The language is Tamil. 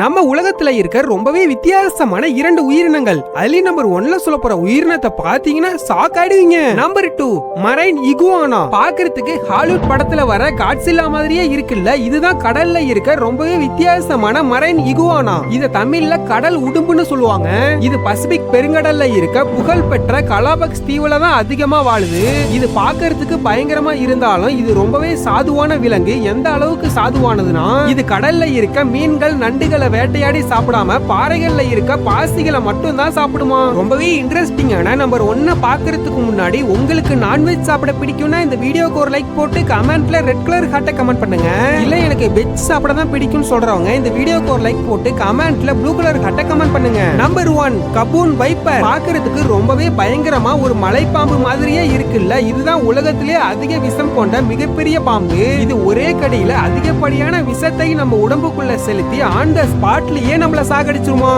நம்ம உலகத்துல இருக்க ரொம்பவே வித்தியாசமான 2 உயிரினங்கள். அதுல நம்பர் 1ல சொல்ல போற உயிரினத்தை பாத்தீங்கன்னா ஷாக் ஆயிடுவீங்க. Number 2 marine iguana. பாக்குறதுக்கு ஹாலிவுட் படத்துல வர காட்சில்லா மாதிரியே இருக்குல்ல, இதுதான் கடல்ல இருக்க ரொம்பவே வித்தியாசமான மரைன் இகுவானா. இத தமிழ்ல கடல் உடும்புன்னு சொல்லுவாங்க. இது பசிபிக் பெருங்கடல்ல இருக்க புகழ் பெற்ற கலாபக்ஸ் தீவுல தான் அதிகமா வாழுது. இது பாக்குறதுக்கு பயங்கரமா இருந்தாலும் இது ரொம்பவே சாதுவான விலங்கு. எந்த அளவுக்கு சாதுவானதுன்னா, இது கடல்ல இருக்க மீன்கள் நண்டுகளை வேட்டையாடி சாப்பிடாம பாறைகள்ல இருக்க பாசிகளை மட்டும் தான் சாப்பிடுமா. ரொம்பவே இன்ட்ரெஸ்டிங்கான நம்பர் 1 பாக்குறதுக்கு முன்னாடி உங்களுக்கு நான்வெஜ் சாப்பிட பிடிக்கும்னா இந்த வீடியோக்கு ஒரு லைக் போட்டு கமெண்ட்ல ரெட் கலர் ஹார்ட்டை கமெண்ட் பண்ணுங்க. இல்ல எனக்கு வெஜ் சாப்பிட தான் பிடிக்கும்னு சொல்றவங்க இந்த வீடியோக்கு ஒரு லைக் போட்டு கமெண்ட்ல ப்ளூ கலர் ஹார்ட்டை கமெண்ட் பண்ணுங்க. Number 1 gaboon viper. பாக்குறதுக்கு ரொம்பவே பயங்கரமா ஒரு மலைப்பாம்பு மாதிரியே இருக்குல்ல, இதுதான் உலகத்திலே அதிக விஷம் கொண்ட மிகப்பெரிய பாம்பு. இது ஒரே கடியில அதிகப்படியான விஷத்தை நம்ம உடம்புக்குள்ள செலுத்தி ஆன் த ஸ்பாட்லயே நம்மள சாகடிச்சிருமா.